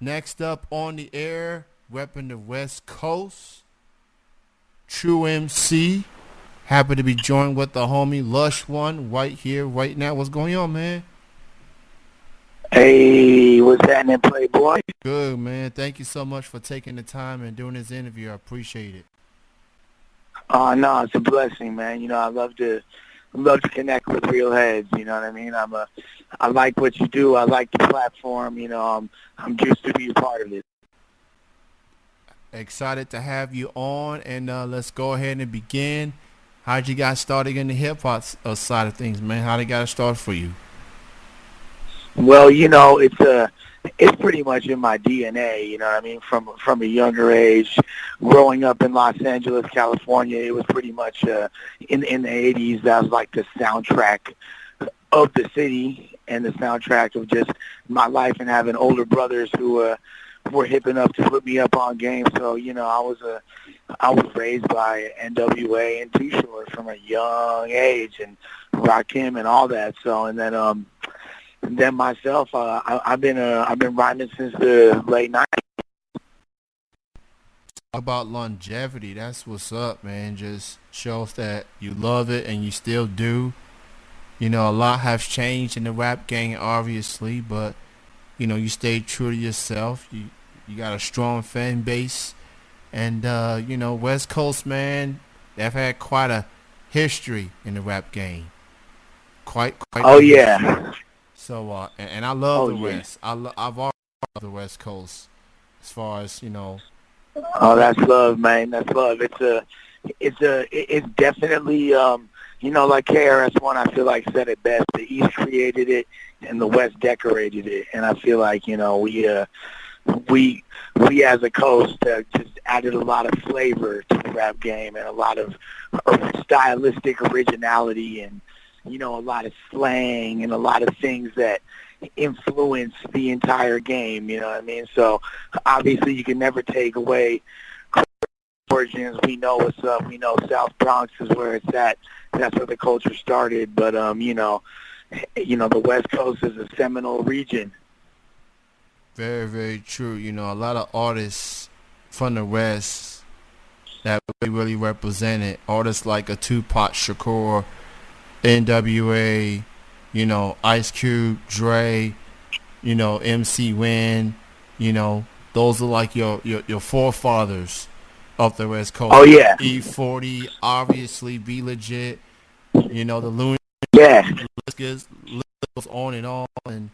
Next up on the air, repping the West Coast, True MC. Happy to be joined with the homie Lush One right here, right now. What's going on, man? Hey, what's happening, Playboy? Good, man. Thank you so much for taking the time and doing this interview. I appreciate it. No, it's a blessing, man. I love to connect with real heads. You know what I mean? I like what you do. I like the platform. I'm just to be a part of it. Excited to have you on, and let's go ahead and begin. How'd you got started in the hip hop side of things, man? How'd it got start for you? Well, it's pretty much in my DNA. You know what I mean? From a younger age, growing up in Los Angeles, California, it was pretty much in the '80s. That was like the soundtrack of the city and the soundtrack of just my life, and having older brothers who were hip enough to put me up on game. So I was raised by NWA and Too Short from a young age, and Rakim and all that. So and then myself, I've been rhyming since the late '90s. About longevity, that's what's up, man. Just shows that you love it and you still do. A lot has changed in the rap game, obviously, but you stay true to yourself. You got a strong fan base, and West Coast, man, they've had quite a history in the rap game. Quite Oh the history. yeah, So and I love oh the yeah. West. I've always loved the West Coast as far as Oh, that's love, man. That's love. It's definitely, like KRS-One, I feel like said it best. The East created it, and the West decorated it. And I feel like, we as a coast just added a lot of flavor to the rap game, and a lot of stylistic originality, and a lot of slang, and a lot of things that influence the entire game. You know what I mean? So obviously you can never take away origins. We know what's up. We know South Bronx is where it's at. That's where the culture started. But the West Coast is a seminal region. very, very true. A lot of artists from the West that really represented. Artists like a Tupac Shakur, NWA, Ice Cube, Dre, MC Win, those are like your forefathers of the West Oh Coast. yeah, E40, obviously, Be Legit, the Looney yeah. list goes on and on, and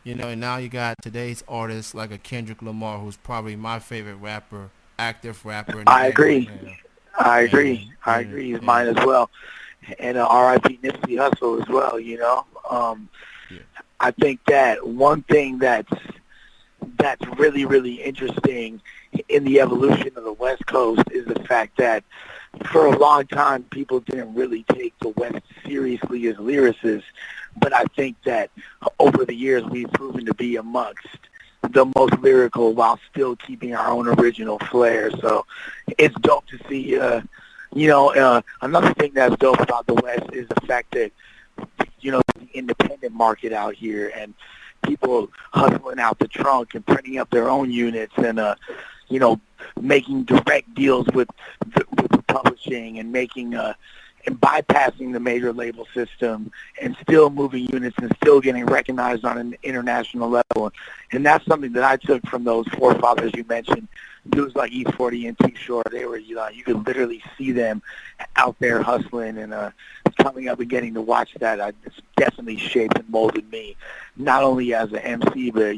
now you got today's artists like a Kendrick Lamar, who's probably my favorite rapper, active rapper in the I game right agree. now. I And agree. I and agree. He's mine and as well. And R.I.P. Nipsey Hussle as well. yeah, I think that one thing that's really, really interesting in the evolution of the West Coast is the fact that for a long time people didn't really take the West seriously as lyricists, but I think that over the years we've proven to be amongst the most lyrical while still keeping our own original flair. So it's dope to see. Another thing that's dope about the West is the fact that the independent market out here, and people hustling out the trunk and printing up their own units, and you know, making direct deals with the publishing, and making and bypassing the major label system, and still moving units and still getting recognized on an international level. And that's something that I took from those forefathers you mentioned. Dudes like East 40 and Too Short, they were, you could literally see them out there hustling, and coming up and getting to watch that. It's definitely shaped and molded me, not only as an MC, but,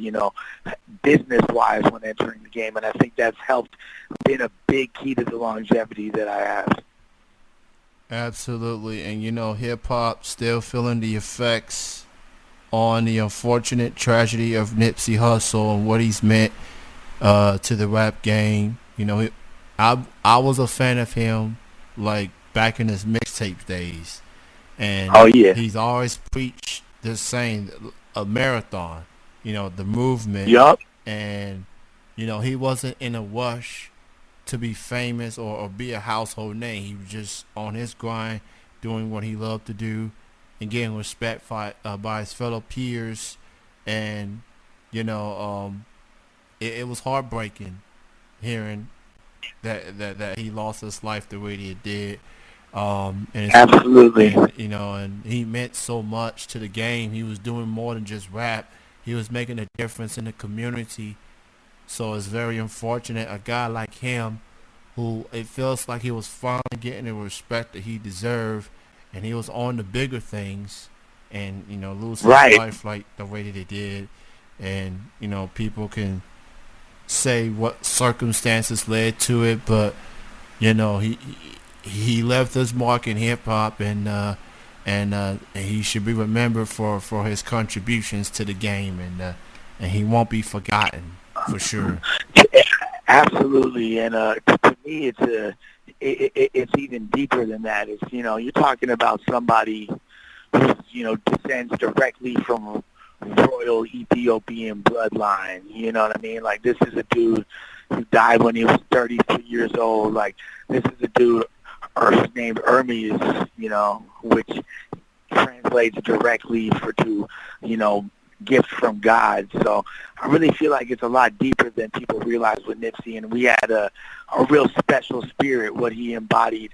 business-wise when entering the game. And I think that's helped, been a big key to the longevity that I have. absolutely. And hip hop still feeling the effects on the unfortunate tragedy of Nipsey Hussle and what he's meant to the rap game. I was a fan of him like back in his mixtape days, and Oh, yeah. he's always preached this saying, a marathon, the movement, Yup. and he wasn't in a rush to be famous or be a household name. He was just on his grind, doing what he loved to do, and getting respect by his fellow peers, and you know, um, it was heartbreaking hearing that he lost his life the way he did. And it's, Absolutely. and and he meant so much to the game. He was doing more than just rap. He was making a difference in the community. So it's very unfortunate a guy like him, who it feels like he was finally getting the respect that he deserved, and he was on the bigger things, and lose his Right. life like the way that he did, and people can say what circumstances led to it, but he left his mark in hip hop, and he should be remembered for his contributions to the game, and he won't be forgotten for sure. Absolutely, and to me, it's even deeper than that. It's you're talking about somebody who descends directly from royal Ethiopian bloodline. You know what I mean? Like, this is a dude who died when he was 32 years old. Like, this is a dude named Hermes, which translates directly to gift from God. So I really feel like it's a lot deeper than people realize with Nipsey, and we had a real special spirit, what he embodied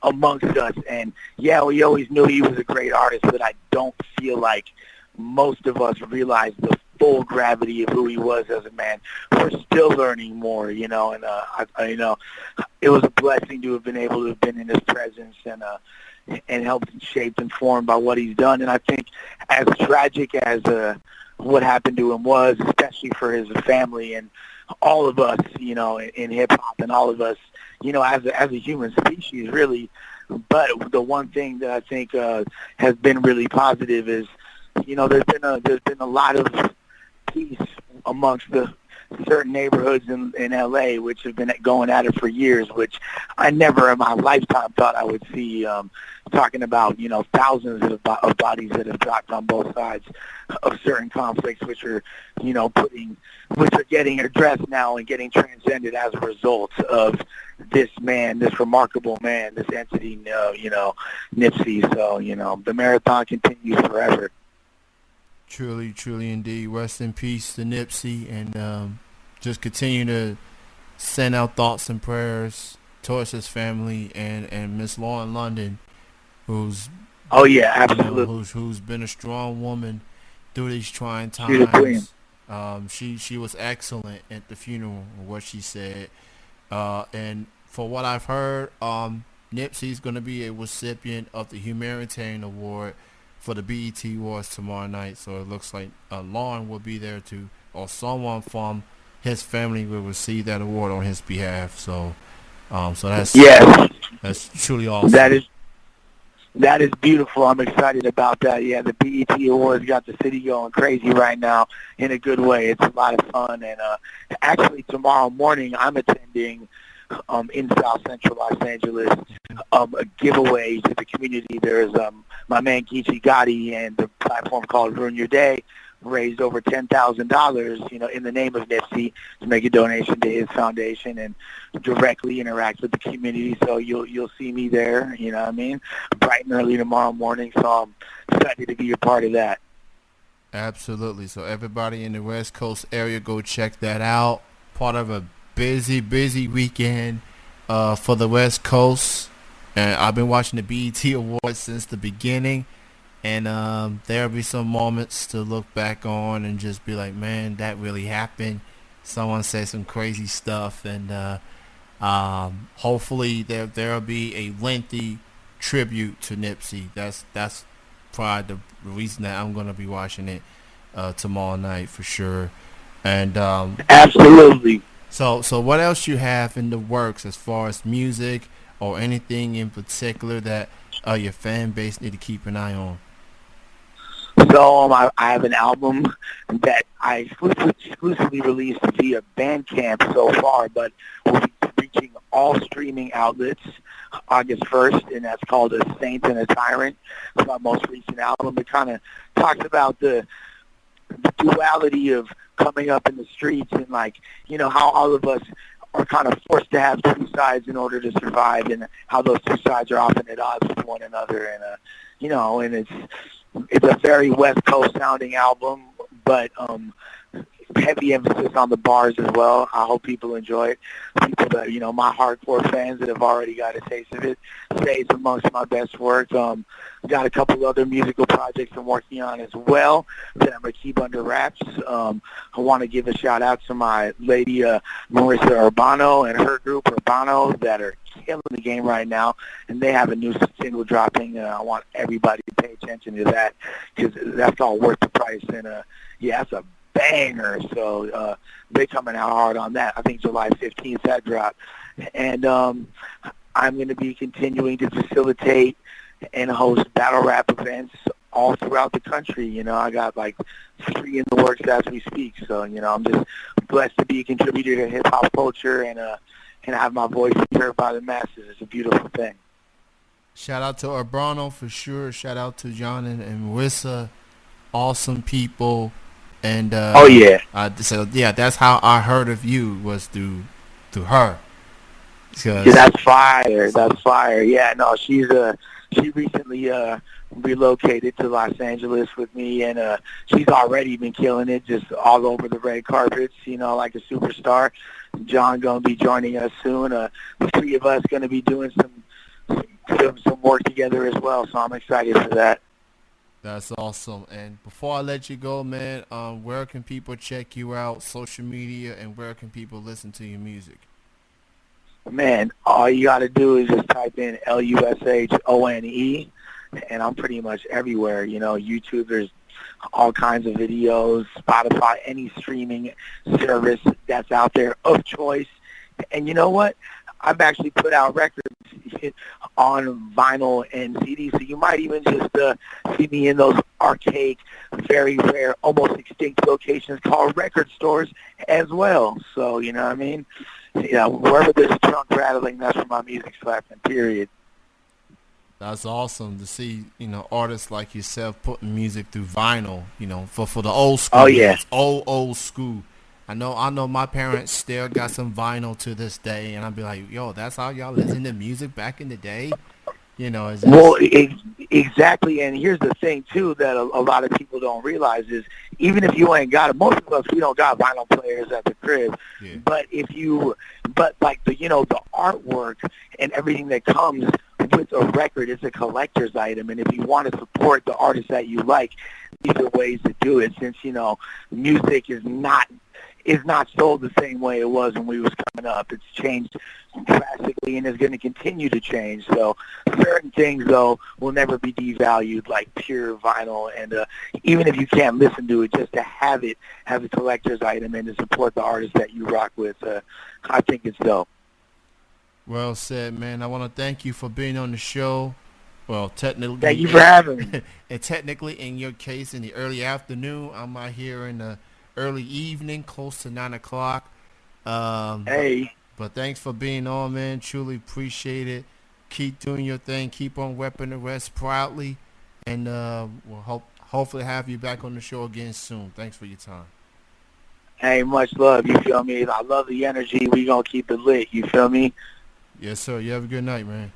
amongst us. And yeah, we always knew he was a great artist, but I don't feel like most of us realize the full gravity of who he was as a man. We're still learning more, and it was a blessing to have been able to have been in his presence and helped and shaped and formed by what he's done. And I think as tragic as what happened to him was, especially for his family and all of us, in hip-hop, and all of us, as a human species, really. But the one thing that I think has been really positive is, there's been a lot of peace amongst the certain neighborhoods in LA, which have been going at it for years, which I never in my lifetime thought I would see. Talking about thousands of bodies that have dropped on both sides of certain conflicts, which are which are getting addressed now and getting transcended as a result of this man, this remarkable man, this entity, Nipsey. So the marathon continues forever. Truly, truly indeed. Rest in peace to Nipsey, and just continue to send out thoughts and prayers towards his family and Miss Lauren London, who's Oh yeah, absolutely. who's been a strong woman through these trying She's a queen. times. She was excellent at the funeral, what she said, and for what I've heard, Nipsey's going to be a recipient of the Humanitarian Award for the BET Awards tomorrow night. So it looks like Lauren will be there too, or someone from his family will receive that award on his behalf. So Yes, that's truly that awesome. is that is beautiful. I'm excited about that. Yeah, the BET Awards got the city going crazy right now in a good way. It's a lot of fun, and actually tomorrow morning I'm attending in South Central Los Angeles a giveaway to the community. There's my man Geechee Gotti and the platform called Ruin Your Day raised over $10,000, in the name of Nipsey, to make a donation to his foundation and directly interact with the community. So you'll see me there, you know what I mean, bright and early tomorrow morning. So I'm excited to be a part of that. Absolutely. So everybody in the West Coast area, go check that out. Part of a busy, busy weekend for the West Coast. And I've been watching the BET Awards since the beginning. And there'll be some moments to look back on and just be like, man, that really happened. Someone said some crazy stuff. And hopefully there'll be a lengthy tribute to Nipsey. That's probably the reason that I'm going to be watching it tomorrow night for sure. And Absolutely. so what else you have in the works as far as music or anything in particular that your fan base need to keep an eye on? So I have an album that I exclusively released via Bandcamp so far, but will be reaching all streaming outlets August 1st, and that's called A Saint and a Tyrant. It's my most recent album. It kind of talks about the duality of coming up in the streets and, like, how all of us are kind of forced to have two sides in order to survive, and how those two sides are often at odds with one another. And, and it's a very West Coast sounding album, but heavy emphasis on the bars as well. I hope people enjoy it. People that, my hardcore fans that have already got a taste of it say it's amongst my best work. Got a couple other musical projects I'm working on as well that I'm going to keep under wraps. I want to give a shout out to my lady Marissa Urbano and her group Urbano that are killing the game right now, and they have a new single dropping. I want everybody to pay attention to that because that's all worth the price. And yeah, that's a banger. So they're coming out hard on that. I think July 15th that drop. And I'm going to be continuing to facilitate and host battle rap events all throughout the country. I got like 3 in the works as we speak. So, I'm just blessed to be a contributor to hip-hop culture and have my voice heard by the masses. It's a beautiful thing. Shout out to Urbano for sure. Shout out to John and Marissa. Awesome people. And oh yeah. So yeah, that's how I heard of you was through her. Yeah, that's fire. That's fire. Yeah, no, she recently relocated to Los Angeles with me, and she's already been killing it, just all over the red carpets, like a superstar. John gonna be joining us soon. The 3 of us gonna be doing some work together as well, so I'm excited for that. That's awesome. And before I let you go, man, where can people check you out, social media, and where can people listen to your music? Man, all you got to do is just type in LUSHONE, and I'm pretty much everywhere. YouTube, there's all kinds of videos, Spotify, any streaming service that's out there of choice. And you know what? I've actually put out records on vinyl and CD, so you might even just see me in those archaic, very rare, almost extinct locations called record stores as well. So, you know what I mean? Wherever there's a trunk rattling, that's where my music's slapping, period. That's awesome to see, artists like yourself putting music through vinyl, for the old school. Oh, yeah. It's old school. I know my parents still got some vinyl to this day, and I'd be like, yo, that's how y'all listen to music back in the day? It's just... Well, exactly, and here's the thing, too, that a lot of people don't realize is, even if you ain't got it, most of us, we don't got vinyl players at the crib, yeah. but like the artwork and everything that comes with a record is a collector's item, and if you want to support the artists that you like, these are ways to do it, since, music is not sold the same way it was when we was coming up. It's changed drastically and is going to continue to change. So certain things, though, will never be devalued, like pure vinyl. And even if you can't listen to it, just to have it as a collector's item and to support the artists that you rock with, I think it's dope. Well said, man. I want to thank you for being on the show. Well, technically... Thank you for having me. And technically, in your case, in the early afternoon, I'm out here in the early evening, close to 9 o'clock. Hey. But thanks for being on, man. Truly appreciate it. Keep doing your thing. Keep on repping the West proudly. And we'll hopefully have you back on the show again soon. Thanks for your time. Hey, much love. You feel me? I love the energy. We going to keep it lit. You feel me? Yes, sir. You have a good night, man.